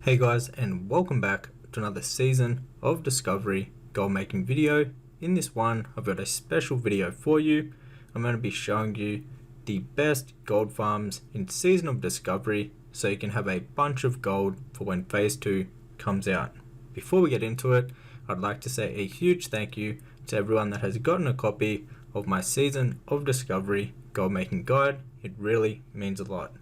Hey guys, and welcome back to another season of Discovery gold making video. In this one, I've got a special video for you. I'm going to be showing you the best gold farms in Season of Discovery so you can have a bunch of gold for when Phase 2 comes out. Before we get into it, I'd like to say a huge thank you to everyone that has gotten a copy of my Season of Discovery gold making guide. It really means a lot.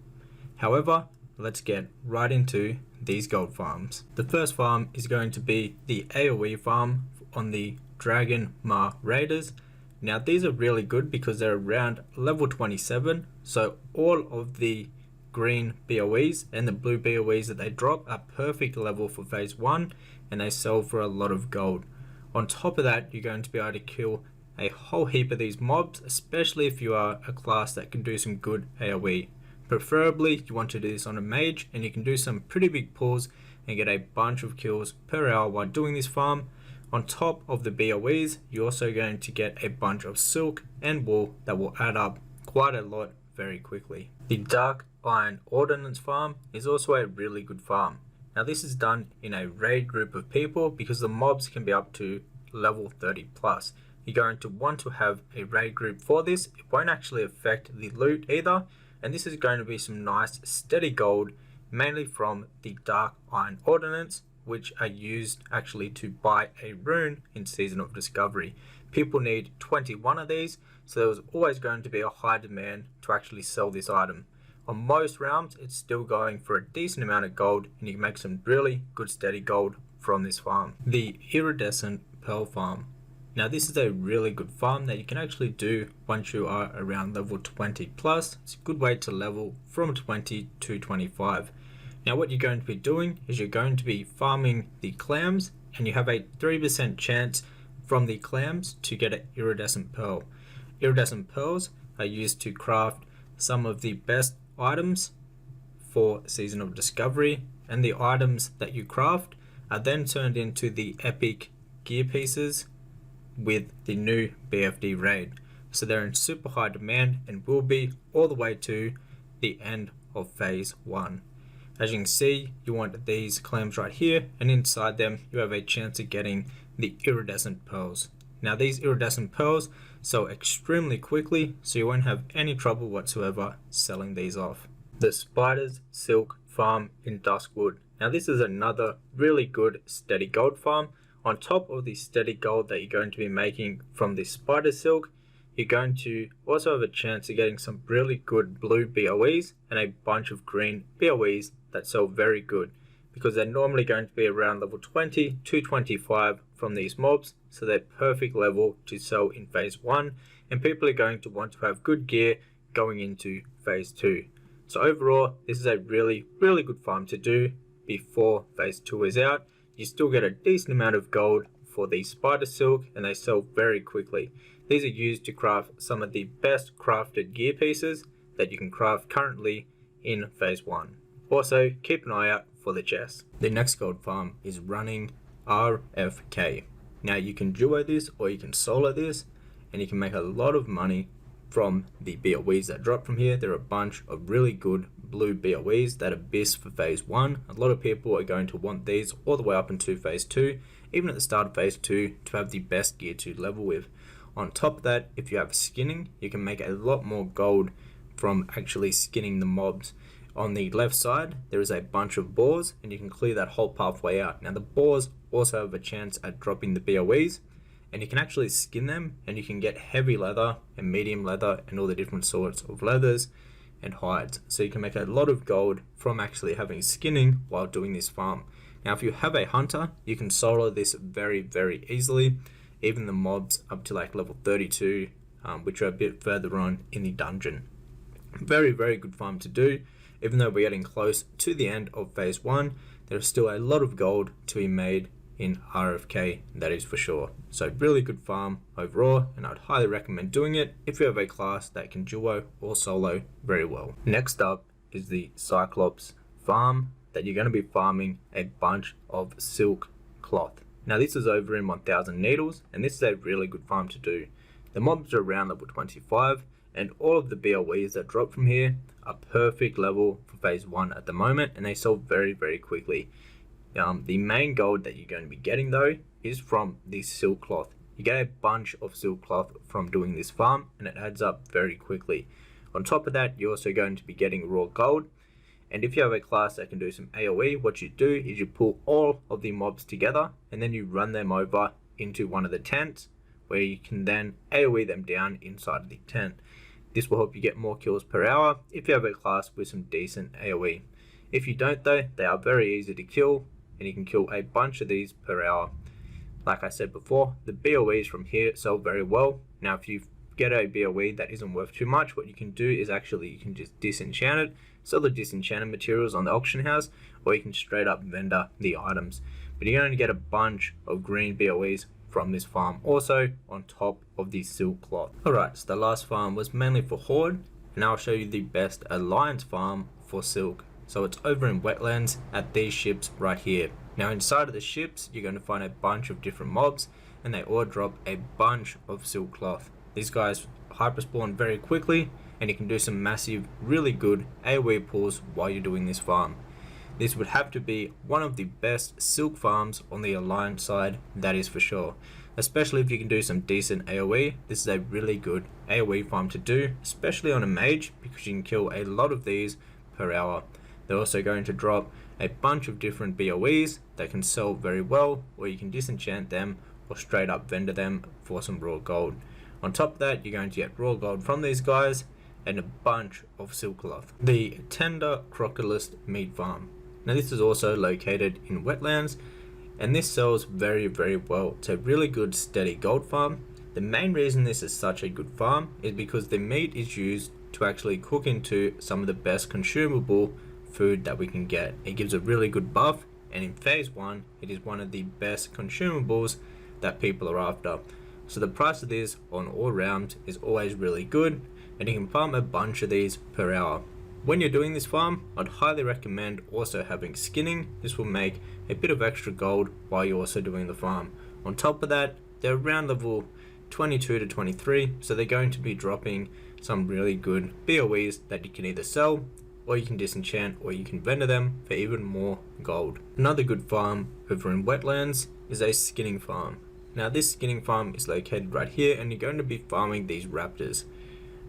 However, let's get right into these gold farms. The first farm is going to be the AoE farm on the Dragon Ma Raiders. Now these are really good because they're around level 27, so all of the green BOEs and the blue BOEs that they drop are perfect level for phase 1 and they sell for a lot of gold. On top of that, you're going to be able to kill a whole heap of these mobs, especially if you are a class that can do some good AoE. Preferably you want to do this on a mage, and you can do some pretty big pulls and get a bunch of kills per hour while doing this farm. On top of the BOEs, you're also going to get a bunch of silk and wool that will add up quite a lot very quickly. The Dark Iron Ordinance farm is also a really good farm. Now this is done in a raid group of people because the mobs can be up to level 30 plus. You're going to want to have a raid group for this. It won't actually affect the loot either. And this is going to be some nice steady gold, mainly from the Dark Iron Ordinance, which are used actually to buy a rune in Season of Discovery. People need 21 of these, so there was always going to be a high demand to actually sell this item. On most realms, it's still going for a decent amount of gold, and you can make some really good steady gold from this farm. The Iridescent Pearl farm. Now this is a really good farm that you can actually do once you are around level 20 plus. It's a good way to level from 20 to 25. Now what you're going to be doing is you're going to be farming the clams, and you have a 3% chance from the clams to get an iridescent pearl. Iridescent pearls are used to craft some of the best items for Season of Discovery, and the items that you craft are then turned into the epic gear pieces with the new BFD raid. So they're in super high demand and will be all the way to the end of phase 1. As you can see, you want these clams right here, and inside them you have a chance of getting the iridescent pearls. Now these iridescent pearls sell extremely quickly, so you won't have any trouble whatsoever selling these off. The Spider's Silk farm in Duskwood. Now this is another really good steady gold farm. On top of the steady gold that you're going to be making from the spider silk, you're going to also have a chance of getting some really good blue BOEs and a bunch of green BOEs that sell very good, because they're normally going to be around level 20 to 25 from these mobs, so they're perfect level to sell in phase 1, and people are going to want to have good gear going into phase 2. So overall, this is a really good farm to do before phase 2 is out. You still get a decent amount of gold for the spider silk, and they sell very quickly. These are used to craft some of the best crafted gear pieces that you can craft currently in phase 1. Also, keep an eye out for the chests. The next gold farm is running RFK. Now you can duo this or you can solo this, and you can make a lot of money from the BOEs that drop from here. There are a bunch of really good blue BOEs that are best for phase 1. A lot of people are going to want these all the way up into phase 2, even at the start of phase 2, to have the best gear to level with. On top of that, if you have skinning, you can make a lot more gold from actually skinning the mobs. On the left side, there is a bunch of boars, and you can clear that whole pathway out. Now the boars also have a chance at dropping the BOEs, and you can actually skin them, and you can get heavy leather and medium leather and all the different sorts of leathers and hides. So you can make a lot of gold from actually having skinning while doing this farm. Now if you have a hunter, you can solo this very easily, even the mobs up to like level 32, which are a bit further on in the dungeon. Very good farm to do. Even though we're getting close to the end of phase 1, there's still a lot of gold to be made in RFK, that is for sure. So really good farm overall, and I'd highly recommend doing it if you have a class that can duo or solo very well. Next up is the Cyclops farm that you're going to be farming a bunch of silk cloth. Now this is over in 1000 needles, and this is a really good farm to do. The mobs are around level 25, and all of the BOEs that drop from here are perfect level for phase 1 at the moment, and they sell very quickly. The main gold that you're going to be getting though is from the silk cloth. You get a bunch of silk cloth from doing this farm, and it adds up very quickly. On top of that, you're also going to be getting raw gold. And if you have a class that can do some AoE, what you do is you pull all of the mobs together and then you run them over into one of the tents, where you can then AoE them down inside of the tent. This will help you get more kills per hour if you have a class with some decent AoE. If you don't though, they are very easy to kill, and you can kill a bunch of these per hour. Like I said before, the BOEs from here sell very well. Now if you get a BOE that isn't worth too much, what you can do is actually you can just disenchant it, sell the disenchanted materials on the auction house, or you can straight up vendor the items. But you're going to get a bunch of green BOEs from this farm also on top of the silk cloth. Alright, so the last farm was mainly for Horde, and now I'll show you the best alliance farm for silk. So it's over in wetlands at these ships right here. Now inside of the ships you're going to find a bunch of different mobs, and they all drop a bunch of silk cloth. These guys hyperspawn very quickly, and you can do some massive, really good AoE pulls while you're doing this farm. This would have to be one of the best silk farms on the alliance side, that is for sure. Especially if you can do some decent AoE, this is a really good AoE farm to do, especially on a mage, because you can kill a lot of these per hour. They're also going to drop a bunch of different BOEs that can sell very well, or you can disenchant them or straight up vendor them for some raw gold. On top of that, you're going to get raw gold from these guys and a bunch of silk cloth. The Tender Crocodilist meat farm. Now this is also located in wetlands, and this sells very well. It's a really good steady gold farm. The main reason this is such a good farm is because the meat is used to actually cook into some of the best consumable food that we can get. It gives a really good buff, and in phase 1 it is one of the best consumables that people are after. So the price of this on all rounds is always really good, and you can farm a bunch of these per hour. When you're doing this farm, I'd highly recommend also having skinning. This will make a bit of extra gold while you're also doing the farm. On top of that, they're around level 22 to 23, so they're going to be dropping some really good BOEs that you can either sell, or you can disenchant, or you can vendor them for even more gold. Another good farm over in wetlands is a skinning farm. Now this skinning farm is located right here, and you're going to be farming these raptors.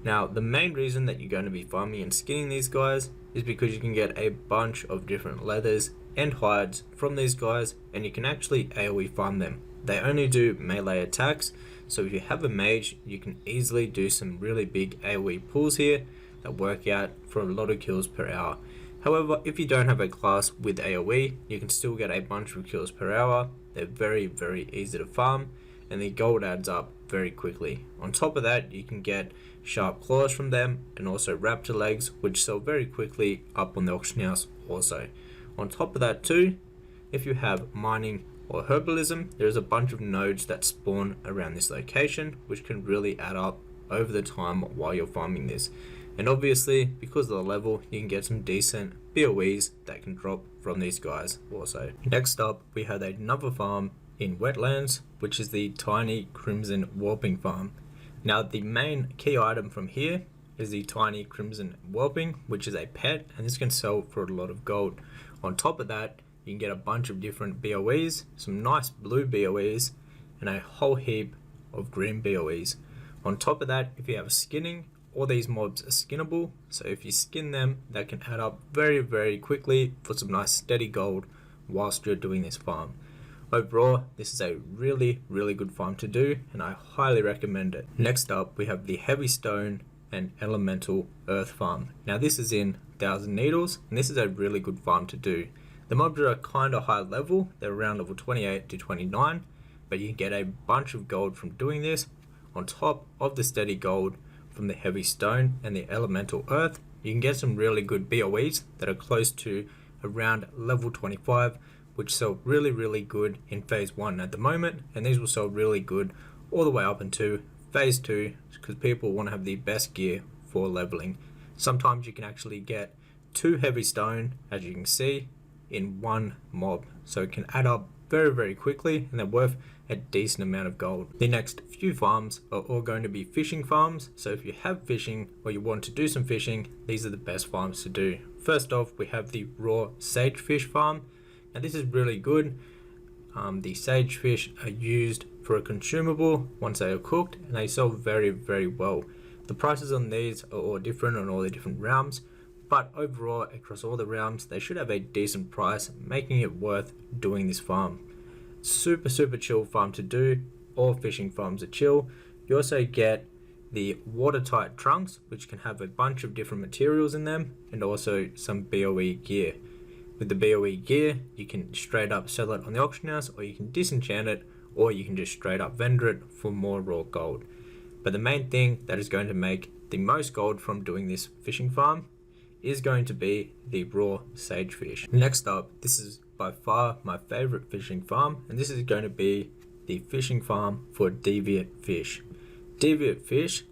Now the main reason that you're going to be farming and skinning these guys is because you can get a bunch of different leathers and hides from these guys, and you can actually AoE farm them. They only do melee attacks, so if you have a mage, you can easily do some really big AoE pulls here that work out for a lot of kills per hour. However, if you don't have a class with AoE, you can still get a bunch of kills per hour. They're very easy to farm, and the gold adds up very quickly. On top of that, you can get sharp claws from them, and also raptor legs, which sell very quickly up on the auction house also. On top of that too, if you have mining or herbalism, there's a bunch of nodes that spawn around this location, which can really add up over the time while you're farming this. And obviously, because of the level, you can get some decent BOEs that can drop from these guys also. Next up, we had another farm in wetlands, which is the Tiny Crimson Warping farm. Now the main key item from here is the Tiny Crimson Warping, which is a pet, and this can sell for a lot of gold. On top of that, you can get a bunch of different BOEs, some nice blue BOEs, and a whole heap of green BOEs. On top of that, if you have a skinning, all these mobs are skinnable, so if you skin them, that can add up very quickly for some nice steady gold whilst you're doing this farm. Overall, this is a really good farm to do, and I highly recommend it. Next up, we have the Heavy Stone and Elemental Earth farm. Now this is in 1000 Needles, and this is a really good farm to do. The mobs are kind of high level, they're around level 28 to 29, but you can get a bunch of gold from doing this. On top of the steady gold from the Heavy Stone and the Elemental Earth, you can get some really good BOEs that are close to around level 25, which sell really good in phase 1 at the moment, and these will sell really good all the way up into phase 2, because people want to have the best gear for leveling. Sometimes you can actually get 2 Heavy Stone, as you can see, in one mob, so it can add up very quickly, and they're worth a decent amount of gold. The next few farms are all going to be fishing farms, so if you have fishing or you want to do some fishing, these are the best farms to do. First off, we have the raw sagefish farm. Now this is really good. The sagefish are used for a consumable once they are cooked, and they sell very, very well. The prices on these are all different on all the different realms, but overall across all the realms they should have a decent price, making it worth doing this farm. Super chill farm to do. All fishing farms are chill. You also get the watertight trunks, which can have a bunch of different materials in them, and also some BOE gear. With the BOE gear, you can straight up sell it on the auction house, or you can disenchant it, or you can just straight up vendor it for more raw gold. But the main thing that is going to make the most gold from doing this fishing farm is going to be the raw sagefish. Next up, this is by far my favorite fishing farm, and this is going to be the fishing farm for deviate fish. Deviate fish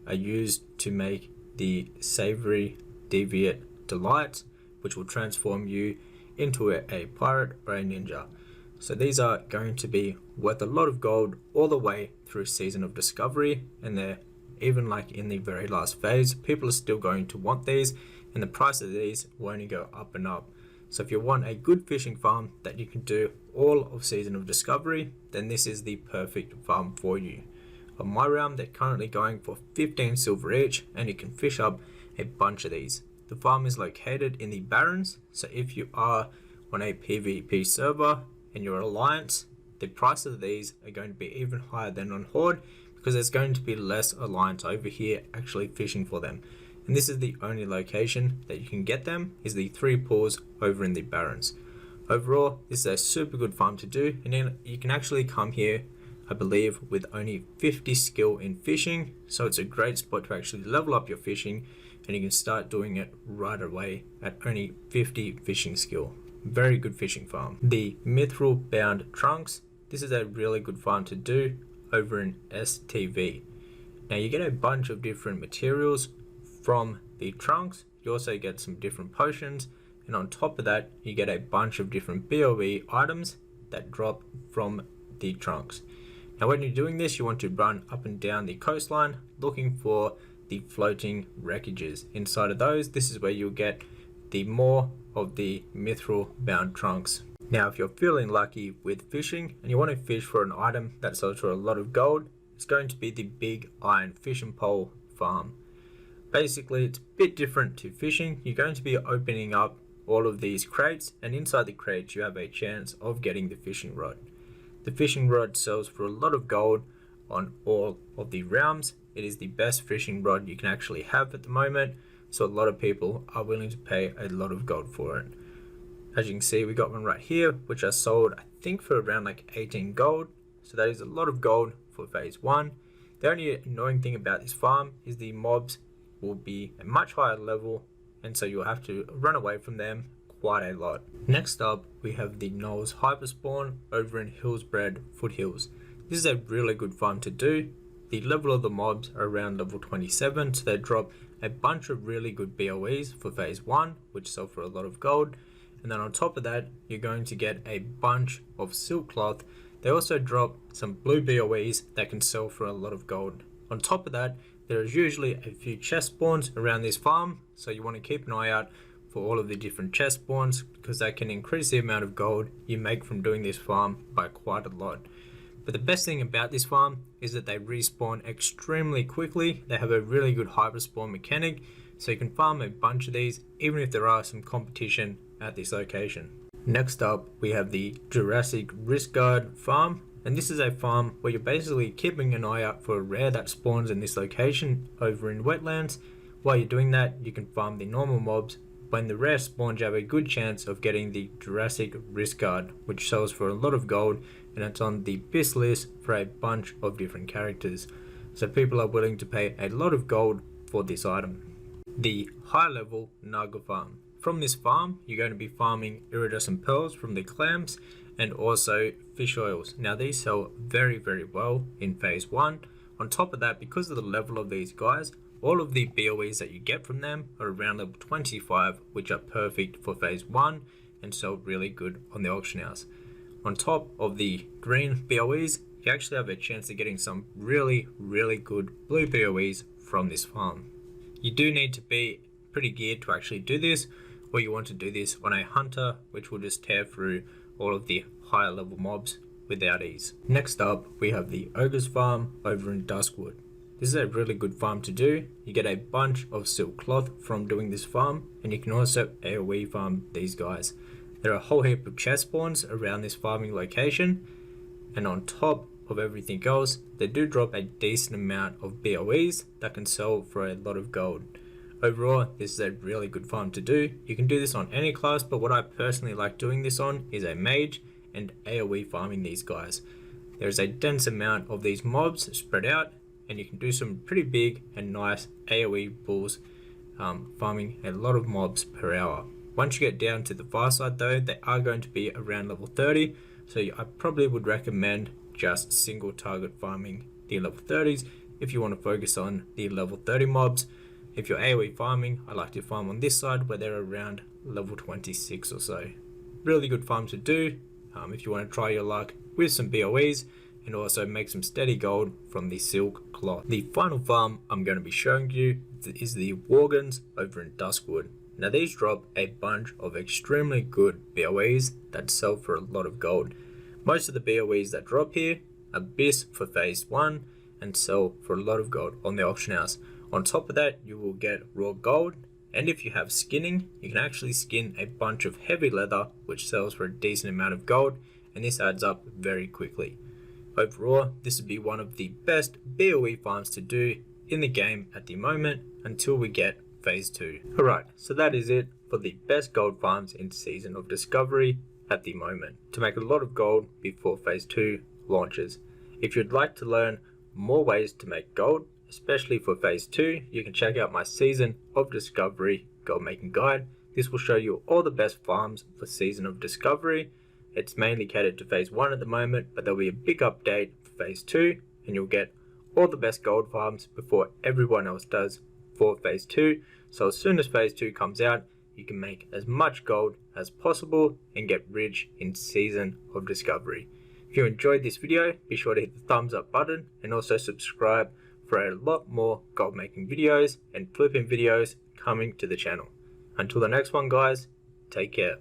are used to make the savory deviate delights, which will transform you into a pirate or a ninja. So these are going to be worth a lot of gold all the way through Season of Discovery, and they're even like in the very last phase, people are still going to want these, and the price of these will only go up and up. So if you want a good fishing farm that you can do all of Season of Discovery, then this is the perfect farm for you. On my realm, they're currently going for 15 silver each, and you can fish up a bunch of these. The farm is located in the Barrens, so if you are on a PvP server and your alliance, the price of these are going to be even higher than on Horde, because there's going to be less alliance over here actually fishing for them. And this is the only location that you can get them, is the 3 pools over in the Barrens. Overall, this is a super good farm to do, and then you can actually come here, I believe, with only 50 skill in fishing, so it's a great spot to actually level up your fishing, and you can start doing it right away at only 50 fishing skill. Very good fishing farm. The mithil bound trunks, this is a really good farm to do over in STV. Now you get a bunch of different materials from the trunks. You also get some different potions, and on top of that you get a bunch of different BOE items that drop from the trunks. Now when you're doing this, you want to run up and down the coastline looking for the floating wreckages. Inside of those, this is where you'll get the more of the mithil bound trunks. Now if you're feeling lucky with fishing and you want to fish for an item that sells for a lot of gold, it's going to be the big iron fishing pole farm. Basically it's a bit different to fishing. You're going to be opening up all of these crates, and inside the crates you have a chance of getting the fishing rod. The fishing rod sells for a lot of gold on all of the realms. It is the best fishing rod you can actually have at the moment, so a lot of people are willing to pay a lot of gold for it. As you can see, we got one right here which I sold I think for around like 18 gold, so that is a lot of gold for phase 1. The only annoying thing about this farm is the mobs will be a much higher level, and so you'll have to run away from them quite a lot. Next up, we have the Knowles hyperspawn over in Hillsbred Foothills. This is a really good farm to do. The level of the mobs are around level 27, so they drop a bunch of really good BOEs for phase 1, which sell for a lot of gold. And then on top of that, you're going to get a bunch of silk cloth. They also drop some blue BOEs that can sell for a lot of gold. On top of that, there is usually a few chest spawns around this farm, so you want to keep an eye out for all of the different chest spawns, because that can increase the amount of gold you make from doing this farm by quite a lot. But the best thing about this farm is that they respawn extremely quickly. They have a really good hyperspawn mechanic, so you can farm a bunch of these even if there are some competition at this location. Next up, we have the Jurassic RIS farm, and this is a farm where you're basically keeping an eye out for a rare that spawns in this location over in wetlands. While you're doing that, you can farm the normal mobs. When the rare spawns, you have a good chance of getting the Jurassic RIS, which sells for a lot of gold, and it's on the BIS list for a bunch of different characters. So people are willing to pay a lot of gold for this item. The high level Naga farm. From this farm, you're going to be farming iridescent pearls from the clams and also fish oils. Now these sell very well in phase 1. On top of that, because of the level of these guys, all of the BOEs that you get from them are around level 25, which are perfect for phase 1 and sell really good on the auction house. On top of the green BOEs, you actually have a chance of getting some really good blue BOEs from this farm. You do need to be pretty geared to actually do this, or you want to do this on a hunter, which will just tear through all of the higher level mobs without ease. Next up, we have the Ogre's farm over in Duskwood. This is a really good farm to do. You get a bunch of silk cloth from doing this farm, and you can also AoE farm these guys. There are a whole heap of chest spawns around this farming location, and on top of everything else, they do drop a decent amount of BOEs that can sell for a lot of gold. Overall, this is a really good farm to do. You can do this on any class, but what I personally like doing this on is a mage and AoE farming these guys. There is a dense amount of these mobs spread out, and you can do some pretty big and nice AoE pulls, farming a lot of mobs per hour. Once you get down to the far side though, they are going to be around level 30, so I probably would recommend just single target farming the level 30s if you want to focus on the level 30 mobs. If you're AoE farming, I like to farm on this side where they're around level 26 or so. Really good farm to do if you want to try your luck with some BOEs and also make some steady gold from the silk cloth. The final farm I'm going to be showing you is the Wargons over in Duskwood. Now these drop a bunch of extremely good BOEs that sell for a lot of gold. Most of the BOEs that drop here are BIS for phase 1 and sell for a lot of gold on the auction house. On top of that, you will get raw gold, and if you have skinning, you can actually skin a bunch of heavy leather, which sells for a decent amount of gold, and this adds up very quickly. Overall, this would be one of the best BOE farms to do in the game at the moment until we get phase 2. Alright, so that is it for the best gold farms in Season of Discovery at the moment, to make a lot of gold before phase 2 launches. If you'd like to learn more ways to make gold, especially for phase 2, you can check out my Season of Discovery gold making guide. This will show you all the best farms for Season of Discovery. It's mainly catered to phase 1 at the moment, but there'll be a big update for phase 2, and you'll get all the best gold farms before everyone else does for phase 2. So as soon as phase 2 comes out, you can make as much gold as possible and get rich in Season of Discovery. If you enjoyed this video, be sure to hit the thumbs up button and also subscribe for a lot more gold making videos and flipping videos coming to the channel. Until the next one guys, take care.